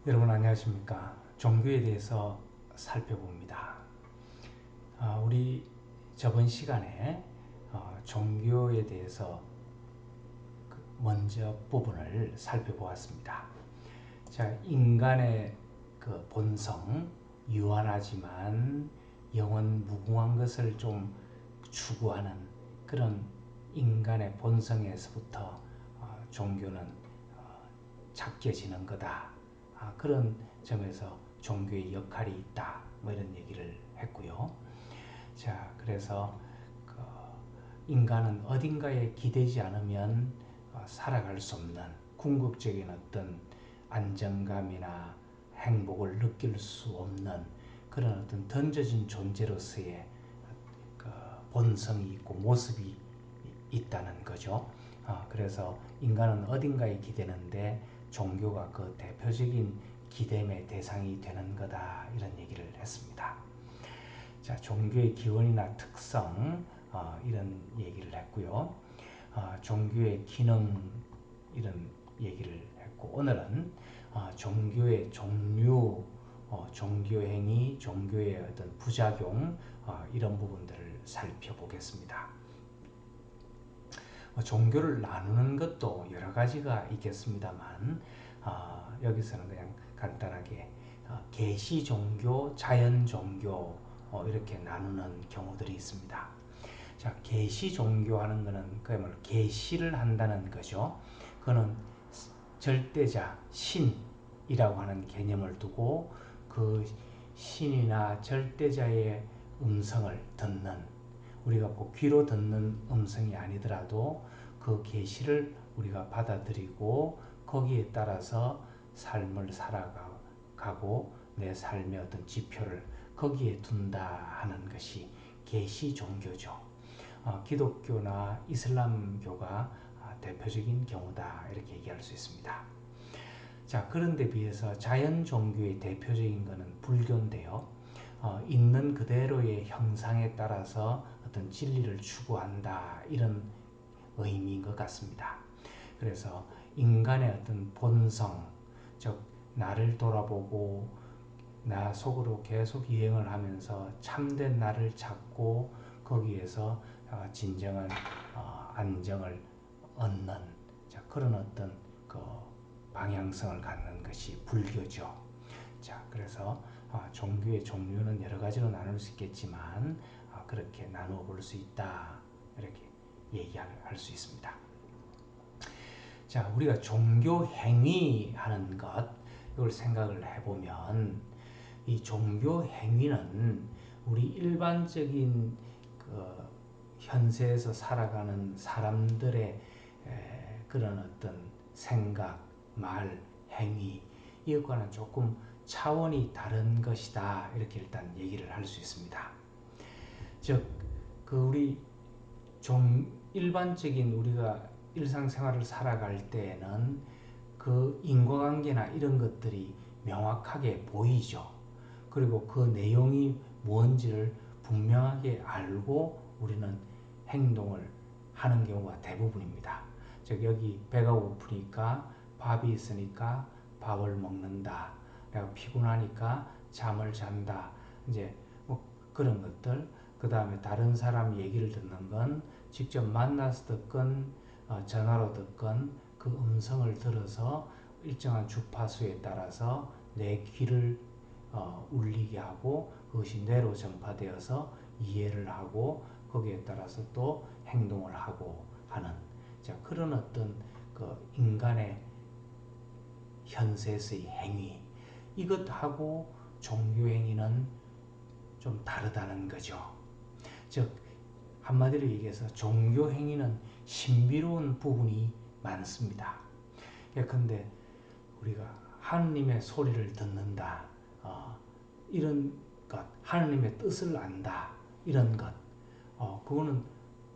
여러분 안녕하십니까? 종교에 대해서 살펴봅니다. 우리 저번 시간에 종교에 대해서 먼저 부분을 살펴보았습니다. 자, 인간의 그 본성, 유한하지만 영원 무궁한 것을 좀 추구하는 그런 인간의 본성에서부터 종교는 작게지는 거다. 그런 점에서 종교의 역할이 있다. 뭐 이런 얘기를 했고요. 자, 그래서 그 인간은 어딘가에 기대지 않으면 살아갈 수 없는 궁극적인 어떤 안정감이나 행복을 느낄 수 없는 그런 어떤 던져진 존재로서의 그 본성이 있고 모습이 있다는 거죠. 그래서 인간은 어딘가에 기대는데 종교가 그 대표적인 기댐의 대상이 되는 거다 이런 얘기를 했습니다. 자, 종교의 기원이나 특성 이런 얘기를 했고요. 종교의 기능 이런 얘기를 했고 오늘은 종교의 종류, 종교 행위, 종교의 어떤 부작용 이런 부분들을 살펴보겠습니다. 종교를 나누는 것도 여러 가지가 있겠습니다만 여기서는 그냥 간단하게 계시 종교, 자연 종교 이렇게 나누는 경우들이 있습니다. 자, 계시 종교하는 것은 그야말로 계시를 한다는 거죠. 그거는 절대자, 신이라고 하는 개념을 두고 그 신이나 절대자의 음성을 듣는 우리가 귀로 듣는 음성이 아니더라도 그 계시를 우리가 받아들이고 거기에 따라서 삶을 살아가고 내 삶의 어떤 지표를 거기에 둔다 하는 것이 계시 종교죠. 기독교나 이슬람교가 대표적인 경우다 이렇게 얘기할 수 있습니다. 자, 그런데 비해서 자연 종교의 대표적인 것은 불교인데요. 있는 그대로의 형상에 따라서 어떤 진리를 추구한다 이런 의미인 것 같습니다. 그래서 인간의 어떤 본성, 즉 나를 돌아보고 나 속으로 계속 여행을 하면서 참된 나를 찾고 거기에서 진정한 안정을 얻는 그런 어떤 그 방향성을 갖는 것이 불교죠. 자, 그래서 종교의 종류는 여러 가지로 나눌 수 있겠지만 그렇게 나누어 볼 수 있다 이렇게 얘기할 수 있습니다. 자, 우리가 종교 행위하는 것 이걸 생각을 해보면 이 종교 행위는 우리 일반적인 그 현세에서 살아가는 사람들의 그런 어떤 생각, 말, 행위 이것과는 조금 차원이 다른 것이다 이렇게 일단 얘기를 할 수 있습니다. 즉, 그 우리 일반적인 우리가 일상생활을 살아갈 때에는 그 인과관계나 이런 것들이 명확하게 보이죠. 그리고 그 내용이 뭔지를 분명하게 알고 우리는 행동을 하는 경우가 대부분입니다. 즉 여기 배가 고프니까 밥이 있으니까 밥을 먹는다. 내가 피곤하니까 잠을 잔다. 이제 뭐 그런 것들. 그 다음에 다른 사람 얘기를 듣는 건 직접 만나서 듣건 전화로 듣건 그 음성을 들어서 일정한 주파수에 따라서 내 귀를 울리게 하고 그것이 뇌로 전파되어서 이해를 하고 거기에 따라서 또 행동을 하고 하는 그런 어떤 그 인간의 현세에서의 행위 이것하고 종교 행위는 좀 다르다는 거죠. 즉 한마디로 얘기해서 종교 행위는 신비로운 부분이 많습니다. 예컨대 우리가 하느님의 소리를 듣는다. 이런 것, 하느님의 뜻을 안다. 이런 것, 그거는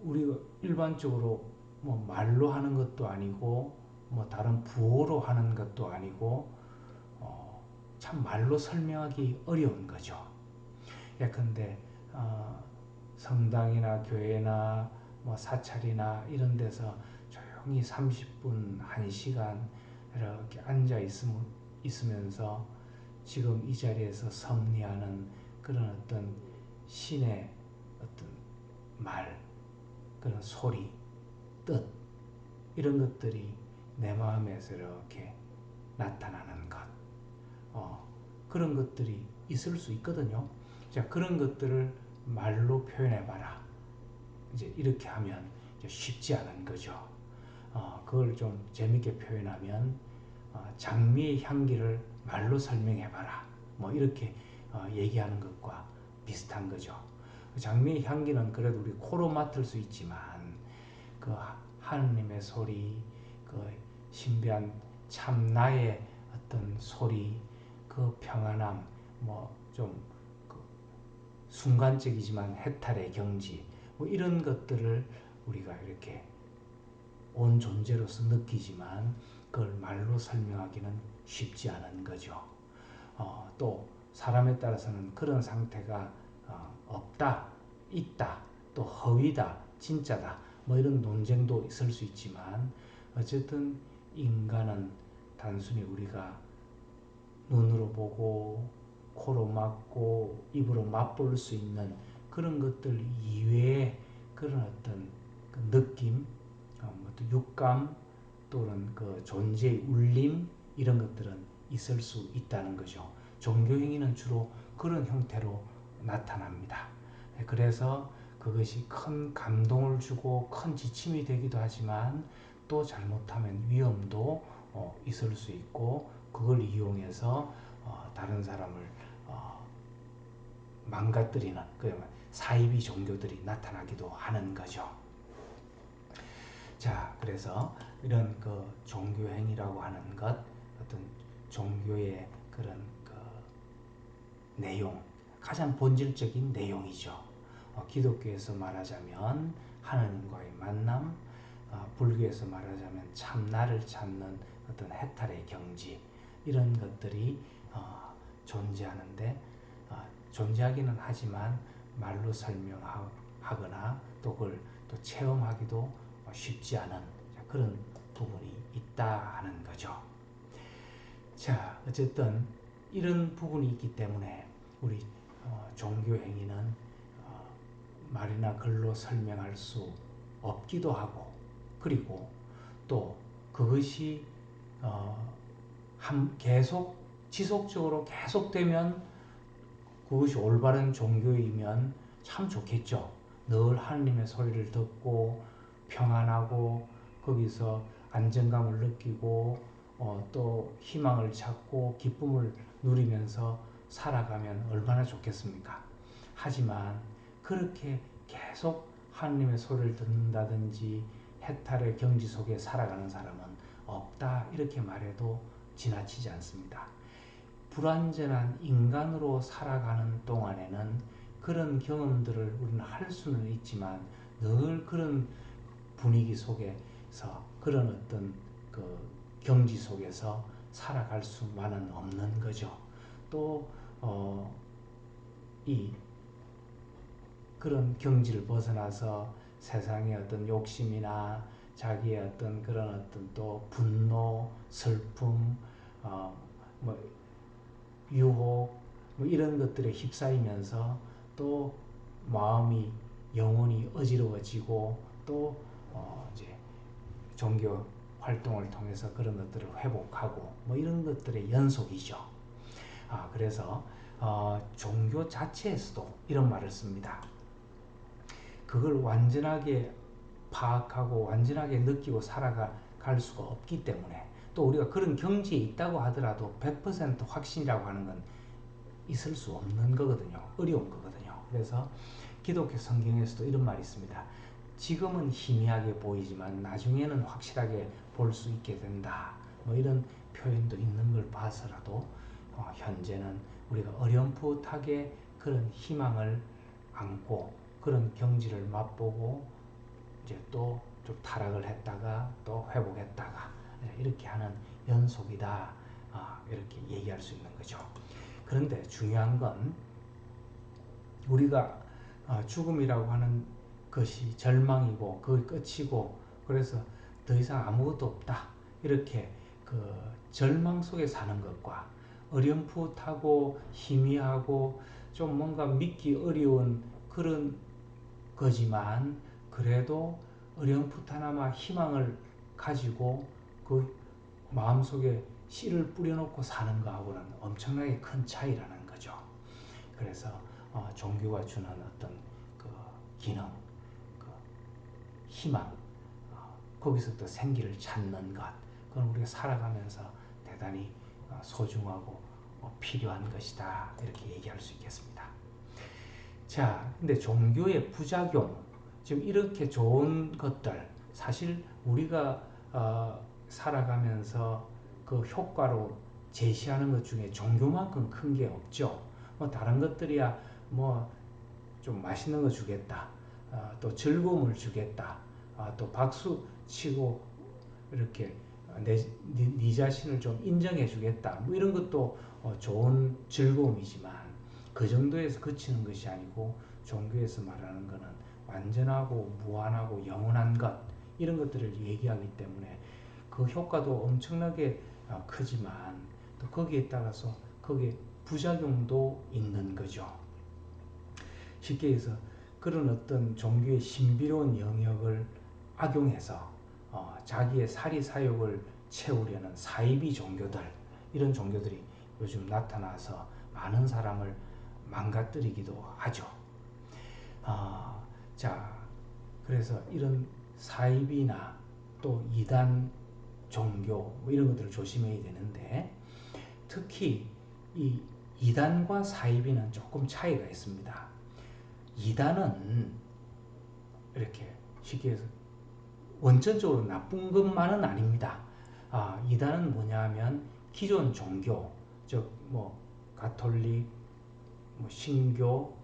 우리가 일반적으로 뭐 말로 하는 것도 아니고 뭐 다른 부호로 하는 것도 아니고 참 말로 설명하기 어려운 거죠. 예컨대 성당이나 교회나 뭐 사찰이나 이런 데서 조용히 30분, 1시간 이렇게 앉아 있으면서 지금 이 자리에서 섭리하는 그런 어떤 신의 어떤 말, 그런 소리, 뜻, 이런 것들이 내 마음에서 이렇게 나타나는 것, 그런 것들이 있을 수 있거든요. 자, 그런 것들을 말로 표현해봐라. 이제 이렇게 하면 이제 쉽지 않은 거죠. 그걸 좀 재밌게 표현하면 장미의 향기를 말로 설명해봐라. 뭐 이렇게 얘기하는 것과 비슷한 거죠. 장미의 향기는 그래도 우리 코로 맡을 수 있지만 그 하느님의 소리, 그 신비한 참나의 어떤 소리, 그 평안함, 뭐좀 그 순간적이지만 해탈의 경지, 뭐 이런 것들을 우리가 이렇게 온 존재로서 느끼지만 그걸 말로 설명하기는 쉽지 않은 거죠. 또 사람에 따라서는 그런 상태가 없다, 있다, 또 허위다, 진짜다, 뭐 이런 논쟁도 있을 수 있지만 어쨌든 인간은 단순히 우리가 눈으로 보고 코로 맡고 입으로 맛볼 수 있는 그런 것들 이외의 그런 어떤 그 느낌, 또 육감 또는 그 존재의 울림 이런 것들은 있을 수 있다는 거죠. 종교 행위는 주로 그런 형태로 나타납니다. 그래서 그것이 큰 감동을 주고 큰 지침이 되기도 하지만 또 잘못하면 위험도 있을 수 있고 그걸 이용해서 다른 사람을 망가뜨리는 사이비 종교들이 나타나기도 하는 거죠. 자, 그래서 이런 그 종교 행위라고 하는 것, 어떤 종교의 그런 그 내용, 가장 본질적인 내용이죠. 기독교에서 말하자면 하나님과의 만남, 불교에서 말하자면 참나를 찾는 어떤 해탈의 경지, 이런 것들이 존재하는데 존재하기는 하지만 말로 설명하거나 또 그걸 또 체험하기도 쉽지 않은 그런 부분이 있다 하는 거죠. 자, 어쨌든 이런 부분이 있기 때문에 우리 종교 행위는 말이나 글로 설명할 수 없기도 하고 그리고 또 그것이 계속 지속적으로 계속되면 그것이 올바른 종교이면 참 좋겠죠. 늘 하느님의 소리를 듣고 평안하고 거기서 안정감을 느끼고 또 희망을 찾고 기쁨을 누리면서 살아가면 얼마나 좋겠습니까? 하지만 그렇게 계속 하느님의 소리를 듣는다든지 해탈의 경지 속에 살아가는 사람은 없다 이렇게 말해도 지나치지 않습니다. 불완전한 인간으로 살아가는 동안에는 그런 경험들을 우리는 할 수는 있지만 늘 그런 분위기 속에서 그런 어떤 그 경지 속에서 살아갈 수만은 없는 거죠. 또 이 그런 경지를 벗어나서 세상의 어떤 욕심이나 자기의 어떤 그런 어떤 또 분노, 슬픔, 뭐 유혹 뭐 이런 것들에 휩싸이면서 또 마음이 영혼이 어지러워지고 또 이제 종교 활동을 통해서 그런 것들을 회복하고 뭐 이런 것들의 연속이죠. 그래서 종교 자체에서도 이런 말을 씁니다. 그걸 완전하게 파악하고 완전하게 느끼고 살아갈 수가 없기 때문에 또 우리가 그런 경지에 있다고 하더라도 100% 확신이라고 하는 건 있을 수 없는 거거든요. 어려운 거거든요. 그래서 기독교 성경에서도 이런 말이 있습니다. 지금은 희미하게 보이지만 나중에는 확실하게 볼 수 있게 된다. 뭐 이런 표현도 있는 걸 봐서라도 현재는 우리가 어렴풋하게 그런 희망을 안고 그런 경지를 맛보고 이제 또 좀 타락을 했다가 또 회복했다가 이렇게 하는 연속이다. 이렇게 얘기할 수 있는 거죠. 그런데 중요한 건 우리가 죽음이라고 하는 것이 절망이고 그 끝이고 그래서 더 이상 아무것도 없다 이렇게 그 절망 속에 사는 것과 어렴풋하고 희미하고 좀 뭔가 믿기 어려운 그런 거지만 그래도 어렴풋하나마 희망을 가지고 그 마음속에 씨를 뿌려놓고 사는 거하고는 엄청나게 큰 차이라는 거죠. 그래서 종교가 주는 어떤 그 기능, 그 희망, 거기서부터 생기를 찾는 것, 그건 우리가 살아가면서 대단히 소중하고 필요한 것이다 이렇게 얘기할 수 있겠습니다. 자, 근데 종교의 부작용, 지금 이렇게 좋은 것들 사실 우리가 살아가면서 그 효과로 제시하는 것 중에 종교만큼 큰 게 없죠. 뭐 다른 것들이야 뭐 좀 맛있는 거 주겠다, 또 즐거움을 주겠다, 또 박수 치고 이렇게 네 자신을 좀 인정해 주겠다, 뭐 이런 것도 좋은 즐거움이지만 그 정도에서 그치는 것이 아니고 종교에서 말하는 것은 완전하고 무한하고 영원한 것, 이런 것들을 얘기하기 때문에 그 효과도 엄청나게 크지만 또 거기에 따라서 거기에 부작용도 있는 거죠. 쉽게 해서 그런 어떤 종교의 신비로운 영역을 악용해서 자기의 사리사욕을 채우려는 사이비 종교들, 이런 종교들이 요즘 나타나서 많은 사람을 망가뜨리기도 하죠. 자, 그래서 이런 사이비나 또 이단 종교 뭐 이런 것들을 조심해야 되는데, 특히 이 이단과 사이비는 조금 차이가 있습니다. 이단은 이렇게 쉽게 해서 원천적으로 나쁜 것만은 아닙니다. 이단은 뭐냐 하면 기존 종교, 즉 뭐 가톨릭, 뭐 신교,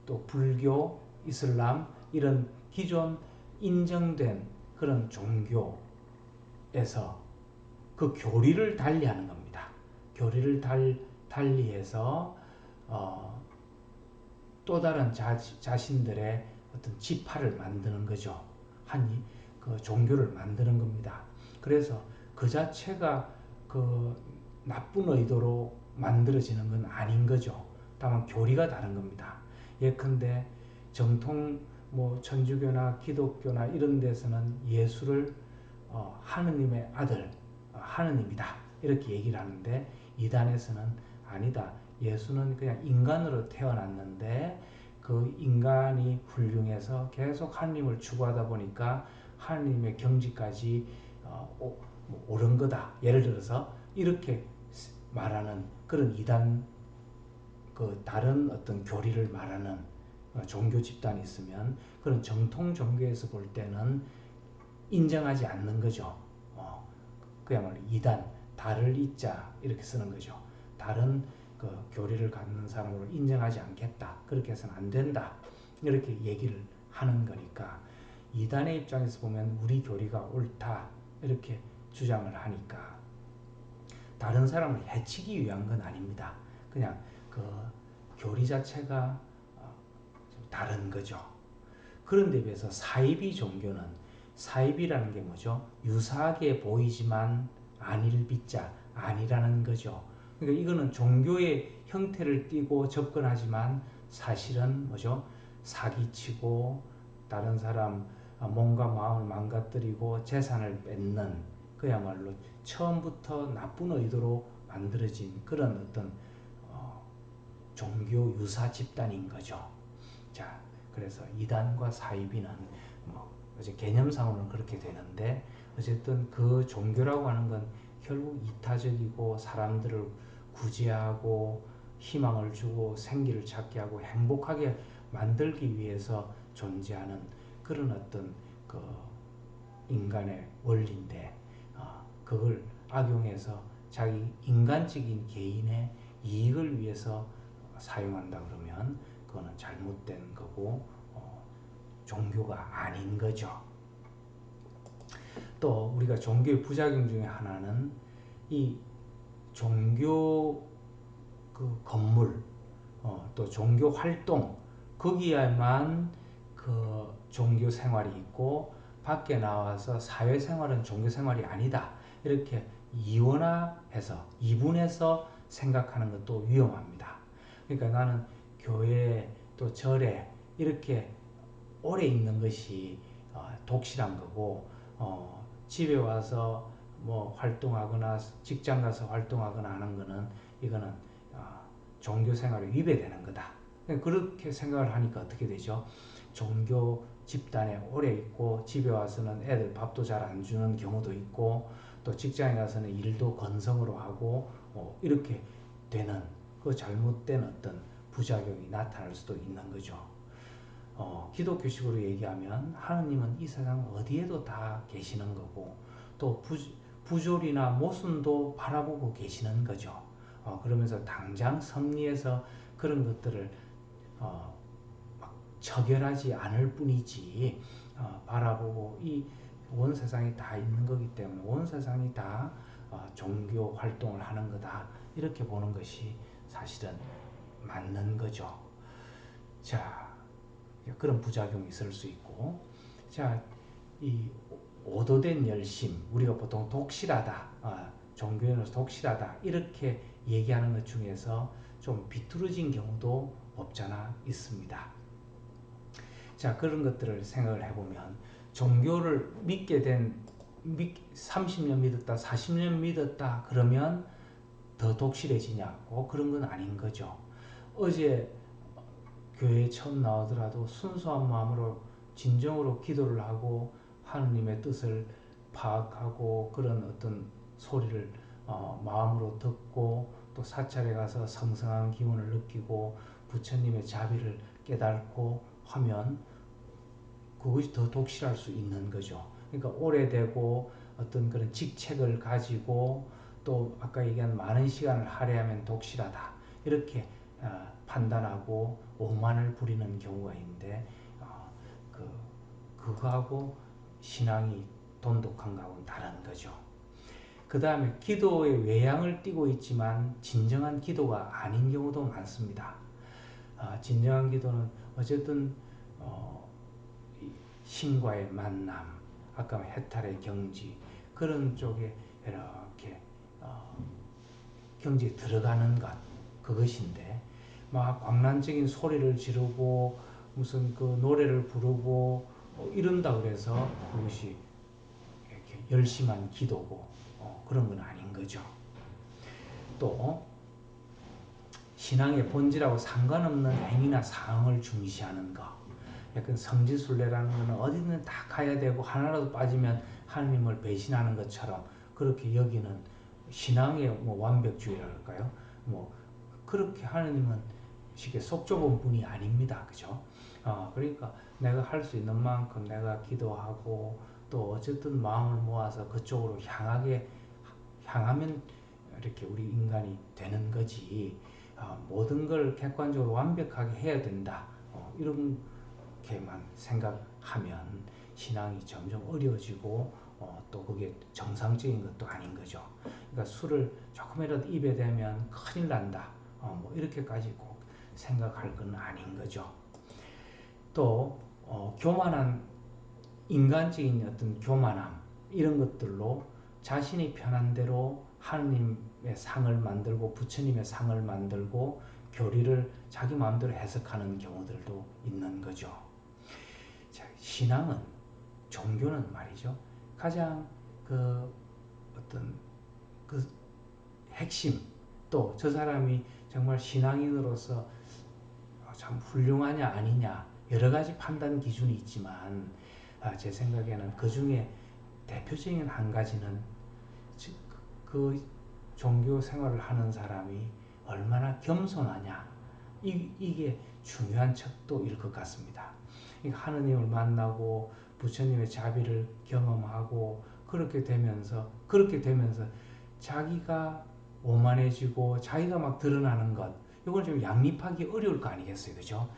또 불교, 이슬람, 이런 기존 인정된 그런 종교에서 그 교리를 달리하는 겁니다. 교리를 달리해서 또 다른 자신들의 어떤 지파를 만드는 거죠. 그 종교를 만드는 겁니다. 그래서 그 자체가 그 나쁜 의도로 만들어지는 건 아닌 거죠. 다만 교리가 다른 겁니다. 예컨대 정통 뭐 천주교나 기독교나 이런 데서는 예수를 하느님의 아들, 하느님이다 이렇게 얘기를 하는데, 이단에서는 아니다, 예수는 그냥 인간으로 태어났는데 그 인간이 훌륭해서 계속 하느님을 추구하다 보니까 하느님의 경지까지 오른 거다, 예를 들어서 이렇게 말하는 그런 이단, 그 다른 어떤 교리를 말하는 종교 집단이 있으면 그런 정통 종교에서 볼 때는 인정하지 않는 거죠. 그야말로 이단, 다를 이자 이렇게 쓰는 거죠. 다른 그 교리를 갖는 사람으로 인정하지 않겠다, 그렇게 해서는 안 된다, 이렇게 얘기를 하는 거니까 이단의 입장에서 보면 우리 교리가 옳다 이렇게 주장을 하니까 다른 사람을 해치기 위한 건 아닙니다. 그냥 그 교리 자체가 좀 다른 거죠. 그런데 비해서 사이비 종교는, 사이비라는 게 뭐죠? 유사하게 보이지만 아닐 비자, 아니라는 거죠. 그러니까 이거는 종교의 형태를 띠고 접근하지만 사실은 뭐죠? 사기치고 다른 사람 몸과 마음을 망가뜨리고 재산을 뺏는, 그야말로 처음부터 나쁜 의도로 만들어진 그런 어떤 종교 유사 집단인 거죠. 자, 그래서 이단과 사이비는 뭐 이제 개념상으로는 그렇게 되는데, 어쨌든 그 종교라고 하는 건 결국 이타적이고 사람들을 구제하고 희망을 주고 생기를 찾게 하고 행복하게 만들기 위해서 존재하는 그런 어떤 그 인간의 원리인데, 그걸 악용해서 자기 인간적인 개인의 이익을 위해서 사용한다 그러면 그거는 잘못된 거고 종교가 아닌 거죠. 또 우리가 종교의 부작용 중에 하나는 이 종교 그 건물, 또 종교 활동, 거기에만 그 종교 생활이 있고 밖에 나와서 사회 생활은 종교 생활이 아니다, 이렇게 이원화해서 이분해서 생각하는 것도 위험합니다. 그러니까 나는 교회 또 절에 이렇게 오래 있는 것이 독실한 거고 집에 와서 뭐 활동하거나 직장 가서 활동하거나 하는 거는 이거는 종교 생활에 위배되는 거다. 그렇게 생각을 하니까 어떻게 되죠? 종교 집단에 오래 있고 집에 와서는 애들 밥도 잘 안 주는 경우도 있고 또 직장에 가서는 일도 건성으로 하고 이렇게 되는 그 잘못된 어떤 부작용이 나타날 수도 있는 거죠. 기독교식으로 얘기하면 하느님은 이 세상 어디에도 다 계시는 거고 또 부조리나 모순도 바라보고 계시는 거죠. 그러면서 당장 섭리해서 그런 것들을 막 처결하지 않을 뿐이지 바라보고 이 온 세상이 다 있는 거기 때문에 온 세상이 다 종교 활동을 하는 거다 이렇게 보는 것이 사실은 맞는 거죠. 자, 그런 부작용이 있을 수 있고, 자, 이 오도된 열심, 우리가 보통 독실하다, 종교인으로서 독실하다 이렇게 얘기하는 것 중에서 좀 비뚤어진 경우도 없잖아 있습니다. 자, 그런 것들을 생각을 해보면 종교를 믿게 된 30년 믿었다, 40년 믿었다 그러면 더 독실해지냐? 그런 건 아닌 거죠. 어제 교회에 처음 나오더라도 순수한 마음으로 진정으로 기도를 하고 하느님의 뜻을 파악하고 그런 어떤 소리를 마음으로 듣고 또 사찰에 가서 성성한 기운을 느끼고 부처님의 자비를 깨닫고 하면 그것이 더 독실할 수 있는 거죠. 그러니까 오래되고 어떤 그런 직책을 가지고 또 아까 얘기한 많은 시간을 할애하면 독실하다 이렇게 판단하고 오만을 부리는 경우가 있는데 그거하고 신앙이 돈독한 거하고는 다른 거죠. 그 다음에 기도의 외양을 띠고 있지만 진정한 기도가 아닌 경우도 많습니다. 진정한 기도는 어쨌든 신과의 만남, 아까 해탈의 경지 그런 쪽에 이렇게 경지에 들어가는 것 그것인데 막 광란적인 소리를 지르고 무슨 그 노래를 부르고 이런다 그래서 그것이 이렇게 열심한 기도고 그런 건 아닌 거죠. 또 신앙의 본질하고 상관없는 행위나 상황을 중시하는 것. 약간 성지순례라는 것은 어디든 다 가야 되고 하나라도 빠지면 하나님을 배신하는 것처럼 그렇게 여기는 신앙의 뭐 완벽주의랄까요? 뭐 그렇게 하나님은 쉽게 속 좁은 분이 아닙니다. 그죠? 그러니까 내가 할 수 있는 만큼 내가 기도하고 또 어쨌든 마음을 모아서 그쪽으로 향하면 이렇게 우리 인간이 되는 거지. 모든 걸 객관적으로 완벽하게 해야 된다. 이렇게만 생각하면 신앙이 점점 어려워지고 또 그게 정상적인 것도 아닌 거죠. 그러니까 술을 조금이라도 입에 대면 큰일 난다. 뭐 이렇게까지 꼭 생각할 건 아닌 거죠. 또 교만한 인간적인 어떤 교만함 이런 것들로 자신이 편한 대로 하느님의 상을 만들고 부처님의 상을 만들고 교리를 자기 마음대로 해석하는 경우들도 있는 거죠. 자, 신앙은 종교는 말이죠. 가장 그 어떤 그 핵심 또 저 사람이 정말 신앙인으로서 참 훌륭하냐 아니냐 여러 가지 판단 기준이 있지만 제 생각에는 그 중에 대표적인 한 가지는 그 종교 생활을 하는 사람이 얼마나 겸손하냐 이게 중요한 척도일 것 같습니다. 그러니까 하느님을 만나고 부처님의 자비를 경험하고 그렇게 되면서 자기가 오만해지고 자기가 막 드러나는 것 이걸 좀 양립하기 어려울 거 아니겠어요, 그죠?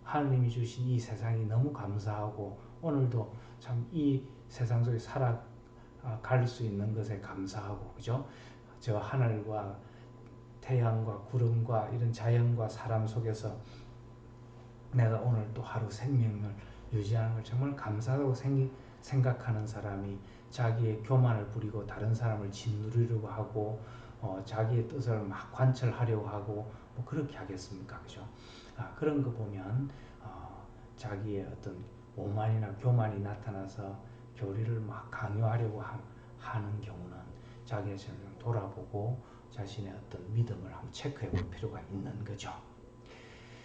하느님이 주신 이 세상이 너무 감사하고 오늘도 참 이 세상 속에 살아갈 수 있는 것에 감사하고 그죠? 저 하늘과 태양과 구름과 이런 자연과 사람 속에서 내가 오늘 또 하루 생명을 유지하는 걸 정말 감사하고 생각하는 사람이 자기의 교만을 부리고 다른 사람을 짓누르려고 하고 자기의 뜻을 막 관철하려고 하고 뭐 그렇게 하겠습니까? 그죠? 그런 거 보면 자기의 어떤 오만이나 교만이 나타나서 교리를 막 강요하려고 하는 경우는 자기의 자신을 돌아보고 자신의 어떤 믿음을 한번 체크해 볼 필요가 있는 거죠.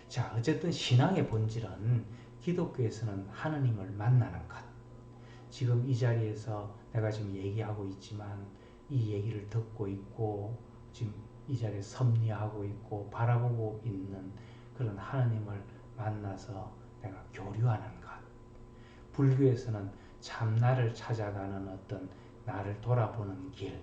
자, 어쨌든 신앙의 본질은 기독교에서는 하느님을 만나는 것. 지금 이 자리에서 내가 지금 얘기하고 있지만 이 얘기를 듣고 있고 지금 이 자리에 섭리하고 있고 바라보고 있는 그런 하느님을 만나서 내가 교류하는 것. 불교에서는 참나를 찾아가는 어떤 나를 돌아보는 길.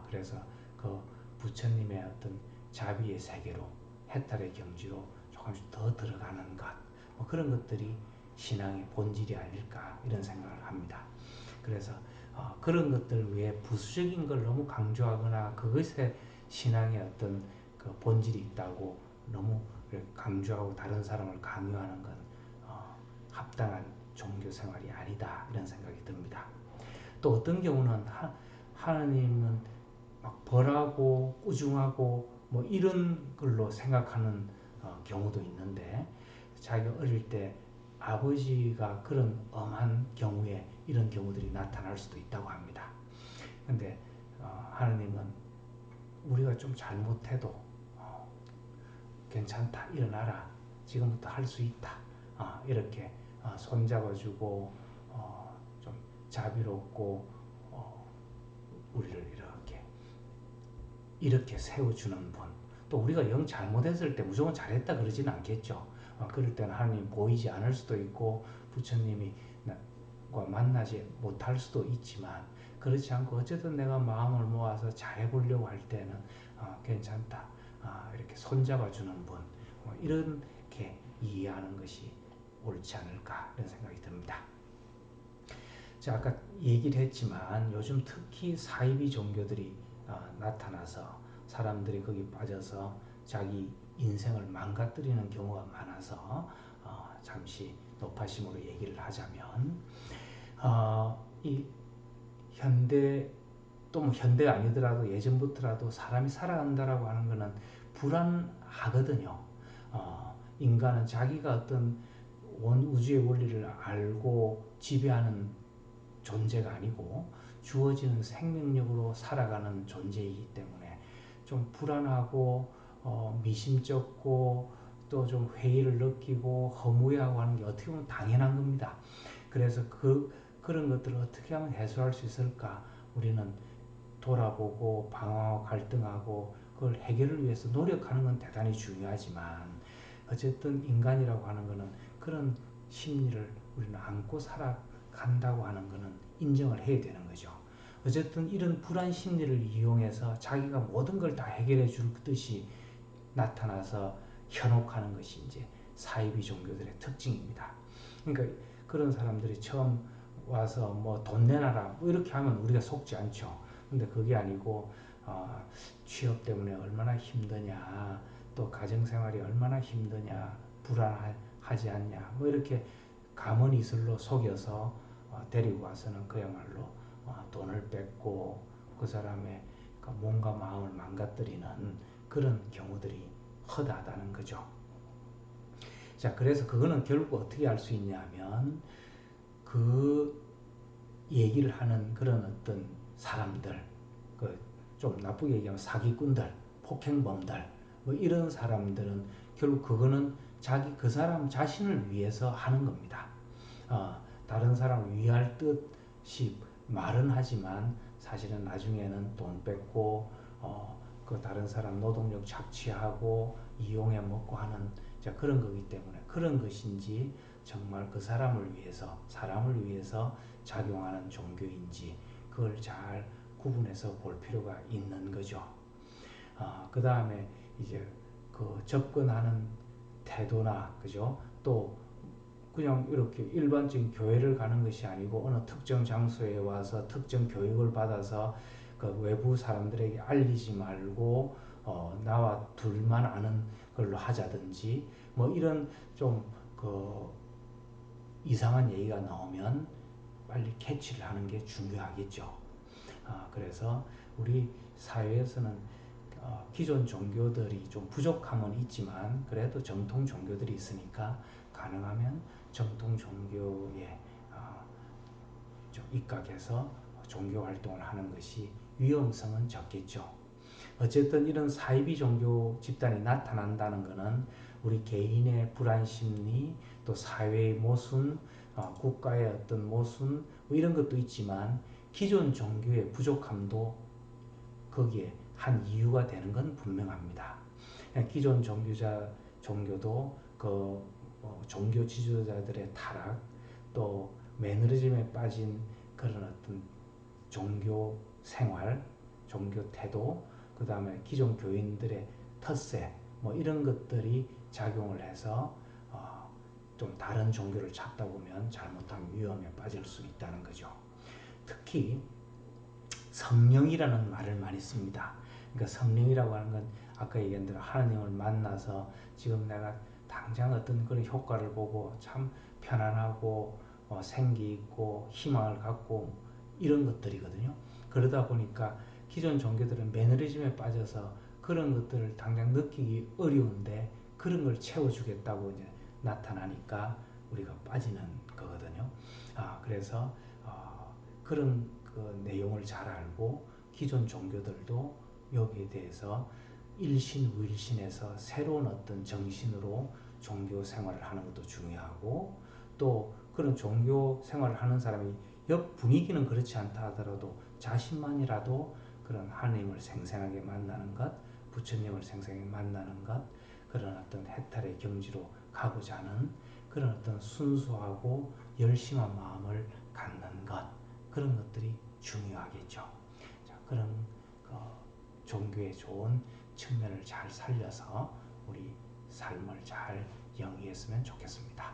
그래서 그 부처님의 어떤 자비의 세계로 해탈의 경지로 조금씩 더 들어가는 것. 뭐 그런 것들이 신앙의 본질이 아닐까 이런 생각을 합니다. 그래서 그런 것들 외에 부수적인 걸 너무 강조하거나 그것에 신앙의 어떤 그 본질이 있다고 너무 강조하고 다른 사람을 강요하는 건 합당한 종교 생활이 아니다 이런 생각이 듭니다. 또 어떤 경우는 하나님은 막 벌하고 꾸중하고 뭐 이런 걸로 생각하는 경우도 있는데 자기가 어릴 때 아버지가 그런 엄한 경우에 이런 경우들이 나타날 수도 있다고 합니다. 근데 하나님은 우리가 좀 잘못해도 괜찮다 일어나라 지금부터 할 수 있다 이렇게 손잡아주고 좀 자비롭고 우리를 이렇게 세워주는 분. 또 우리가 영 잘못했을 때 무조건 잘했다 그러지는 않겠죠. 그럴 때는 하나님 보이지 않을 수도 있고 부처님이 만나지 못할 수도 있지만 그렇지 않고 어쨌든 내가 마음을 모아서 잘해보려고 할 때는 괜찮다. 이렇게 손잡아주는 분. 이렇게 이해하는 것이 옳지 않을까 이런 생각이 듭니다. 자, 아까 얘기를 했지만 요즘 특히 사이비 종교들이 나타나서 사람들이 거기 빠져서 자기 인생을 망가뜨리는 경우가 많아서 잠시 높아심으로 얘기를 하자면 이 현대 또 뭐 현대가 아니더라도 예전부터라도 사람이 살아간다라고 하는 것은 불안하거든요. 인간은 자기가 어떤 우주의 원리를 알고 지배하는 존재가 아니고 주어지는 생명력으로 살아가는 존재이기 때문에 좀 불안하고 미심쩍고 또 좀 회의를 느끼고 허무해하고 하는 게 어떻게 보면 당연한 겁니다. 그래서 그런 것들을 어떻게 하면 해소할 수 있을까 우리는 돌아보고 방황하고 갈등하고 그걸 해결을 위해서 노력하는 건 대단히 중요하지만 어쨌든 인간이라고 하는 것은 그런 심리를 우리는 안고 살아간다고 하는 것은 인정을 해야 되는 거죠. 어쨌든 이런 불안 심리를 이용해서 자기가 모든 걸 다 해결해 줄 듯이 나타나서 현혹하는 것이 이제 사이비 종교들의 특징입니다. 그러니까 그런 사람들이 처음 와서 뭐 돈 내놔라 뭐 이렇게 하면 우리가 속지 않죠. 근데 그게 아니고 취업 때문에 얼마나 힘드냐 또 가정생활이 얼마나 힘드냐 불안하지 않냐 뭐 이렇게 가문이슬로 속여서 데리고 와서는 그야말로 돈을 뺏고 그 사람의 몸과 마음을 망가뜨리는 그런 경우들이 허다하다는 거죠. 자, 그래서 그거는 결국 어떻게 알 수 있냐 하면 그 얘기를 하는 그런 어떤 사람들, 좀 나쁘게 얘기하면 사기꾼들, 폭행범들, 뭐 이런 사람들은 결국 그거는 그 사람 자신을 위해서 하는 겁니다. 다른 사람을 위할 듯이 말은 하지만 사실은 나중에는 돈 뺏고 그 다른 사람 노동력 착취하고 이용해 먹고 하는 그런 거기 때문에 그런 것인지 정말 그 사람을 위해서 작용하는 종교인지 그걸 잘 구분해서 볼 필요가 있는 거죠. 그 다음에 이제 그 접근하는 태도나 그죠? 또 그냥 이렇게 일반적인 교회를 가는 것이 아니고 어느 특정 장소에 와서 특정 교육을 받아서 그 외부 사람들에게 알리지 말고 나와 둘만 아는 걸로 하자든지 뭐 이런 좀 그 이상한 얘기가 나오면 빨리 캐치를 하는 게 중요하겠죠. 그래서 우리 사회에서는 기존 종교들이 좀 부족함은 있지만 그래도 정통 종교들이 있으니까 가능하면 정통 종교에 좀 입각해서 종교 활동을 하는 것이 위험성은 적겠죠. 어쨌든 이런 사이비 종교 집단이 나타난다는 것은 우리 개인의 불안 심리, 또 사회의 모순, 국가의 어떤 모순 뭐 이런 것도 있지만 기존 종교의 부족함도 거기에 한 이유가 되는 건 분명합니다. 기존 종교도 그 종교 지도자들의 타락, 또 매너리즘에 빠진 그런 어떤 종교 생활, 종교 태도, 그 다음에 기존 교인들의 텃세, 뭐 이런 것들이 작용을 해서 좀 다른 종교를 찾다 보면 잘못하면 위험에 빠질 수 있다는 거죠. 특히 성령이라는 말을 많이 씁니다. 그러니까 성령이라고 하는 건 아까 얘기한 대로 하나님을 만나서 지금 내가 당장 어떤 그런 효과를 보고 참 편안하고 생기 있고 희망을 갖고 이런 것들이거든요. 그러다 보니까 기존 종교들은 매너리즘에 빠져서 그런 것들을 당장 느끼기 어려운데 그런 걸 채워주겠다고 이제 나타나니까 우리가 빠지는 거거든요. 그래서 그런 그 내용을 잘 알고 기존 종교들도 여기에 대해서 일신우일신에서 새로운 어떤 정신으로 종교 생활을 하는 것도 중요하고 또 그런 종교 생활을 하는 사람이 옆 분위기는 그렇지 않다 하더라도 자신만이라도 그런 하나님을 생생하게 만나는 것, 부처님을 생생하게 만나는 것, 그런 어떤 해탈의 경지로 가고자 하는 그런 어떤 순수하고 열심한 마음을 갖는 것, 그런 것들이 중요하겠죠. 자, 그런 종교의 좋은 측면을 잘 살려서 우리 삶을 잘 영위했으면 좋겠습니다.